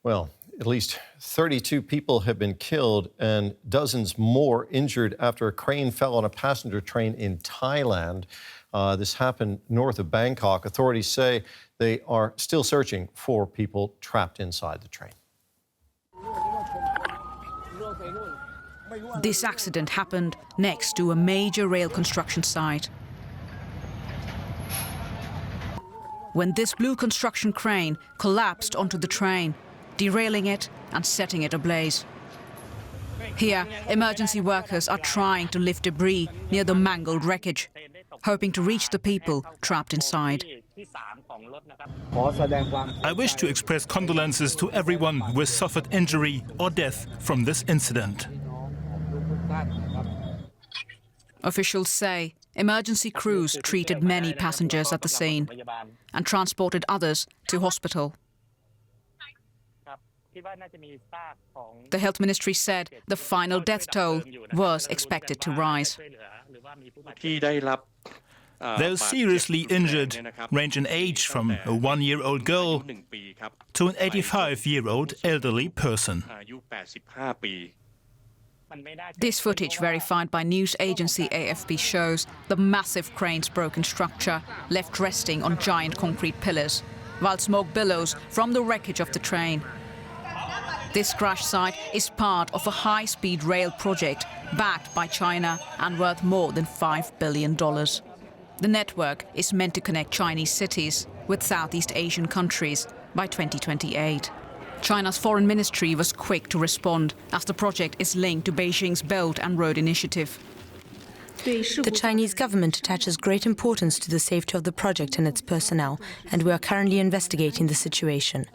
Well, at least 32 people have been killed and dozens more injured after a crane fell on a passenger train in Thailand. This happened north of Bangkok. Authorities say they are still searching for people trapped inside the train. This accident happened next to a major rail construction site. When this blue construction crane collapsed onto the train, derailing it and setting it ablaze. Here, emergency workers are trying to lift debris near the mangled wreckage, hoping to reach the people trapped inside. I wish to express condolences to everyone who has suffered injury or death from this incident. Officials say emergency crews treated many passengers at the scene and transported others to hospital. The health ministry said the final death toll was expected to rise. Those seriously injured range in age from a 1-year-old girl to an 85-year-old elderly person. This footage, verified by news agency AFP, shows the massive crane's broken structure left resting on giant concrete pillars, while smoke billows from the wreckage of the train. This crash site is part of a high-speed rail project backed by China and worth more than $5 billion. The network is meant to connect Chinese cities with Southeast Asian countries by 2028. China's foreign ministry was quick to respond, as the project is linked to Beijing's Belt and Road Initiative. The Chinese government attaches great importance to the safety of the project and its personnel, and we are currently investigating the situation.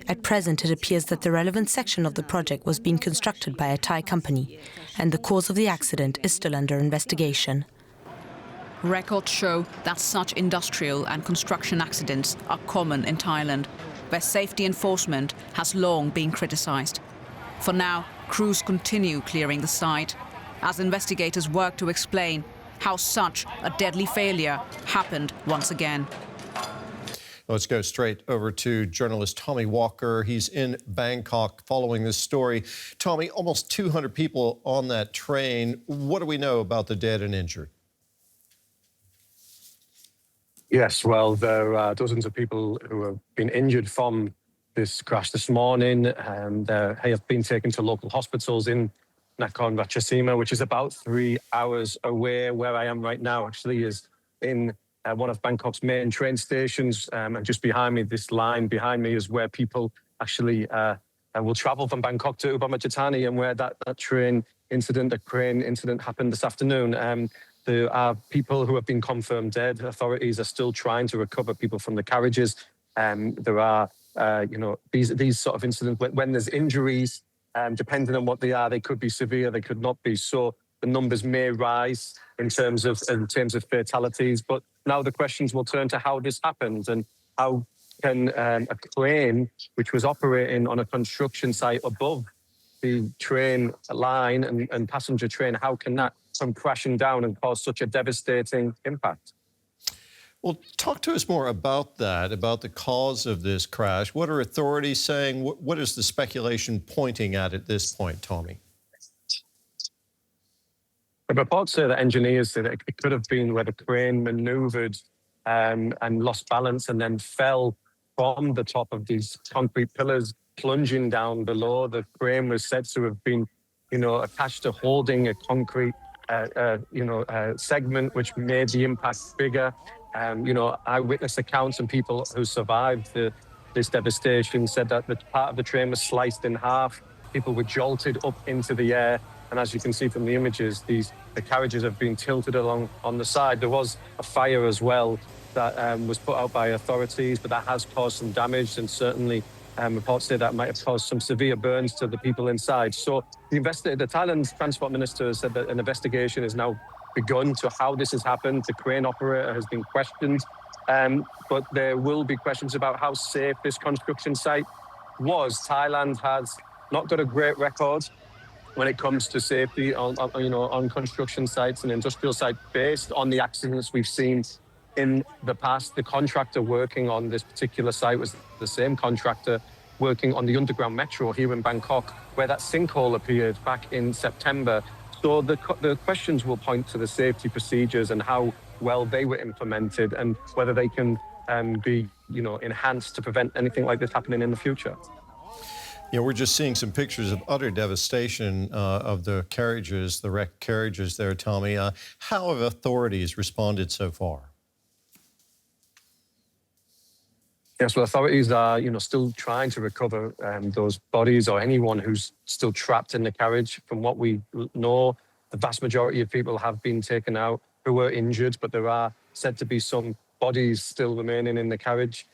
At present, it appears that the relevant section of the project was being constructed by a Thai company, and the cause of the accident is still under investigation. Records show that such industrial and construction accidents are common in Thailand, where safety enforcement has long been criticized. For now, crews continue clearing the site as investigators work to explain how such a deadly failure happened once again. Let's go straight over to journalist Tommy Walker. He's in Bangkok following this story. Tommy, almost 200 people on that train. What do we know about the dead and injured? Yes, well, there are dozens of people who have been injured from this crash this morning, and they have been taken to local hospitals in Nakhon Ratchasima, which is about 3 hours away. Where I am right now actually is in one of Bangkok's main train stations, and just behind me, this line behind me, is where people actually will travel from Bangkok to Ubon and where that crane incident happened this afternoon. There are people who have been confirmed dead. Authorities are still trying to recover people from the carriages. There are, these sort of incidents when there's injuries, depending on what they are, they could be severe, they could not be. So the numbers may rise in terms of fatalities. But now the questions will turn to how this happened and how can a crane, which was operating on a construction site above the train line and passenger train, how can that come crashing down and cause such a devastating impact? Well, talk to us more about that, about the cause of this crash. What are authorities saying? What is the speculation pointing at this point, Tommy? The reports say that engineers say that it could have been where the crane manoeuvred and lost balance and then fell from the top of these concrete pillars, plunging down below. The crane was said to have been, attached to holding a concrete, segment, which made the impact bigger. Eyewitness accounts and people who survived this devastation said that the part of the train was sliced in half. People were jolted up into the air. And as you can see from the images, the carriages have been tilted along on the side. There was a fire as well that was put out by authorities, but that has caused some damage, and certainly reports say that might have caused some severe burns to the people inside. So the Thailand's transport minister has said that an investigation has now begun to how this has happened. The crane operator has been questioned, but there will be questions about how safe this construction site was. Thailand has not got a great record when it comes to safety on construction sites and industrial sites based on the accidents we've seen in the past. The contractor working on this particular site was the same contractor working on the underground metro here in Bangkok, where that sinkhole appeared back in September. So the questions will point to the safety procedures and how well they were implemented, and whether they can be, enhanced to prevent anything like this happening in the future. We're just seeing some pictures of utter devastation of the carriages, the wrecked carriages there, Tommy. How have authorities responded so far? Yes, well, authorities are, still trying to recover those bodies, or anyone who's still trapped in the carriage. From what we know, the vast majority of people have been taken out who were injured, but there are said to be some bodies still remaining in the carriage.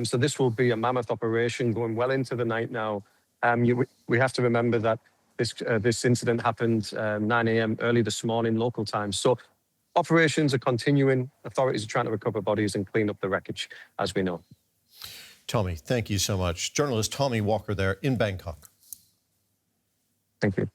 So this will be a mammoth operation going well into the night now. We have to remember that this incident happened 9 a.m. early this morning, local time. So operations are continuing. Authorities are trying to recover bodies and clean up the wreckage, as we know. Tommy, thank you so much. Journalist Tommy Walker there in Bangkok. Thank you.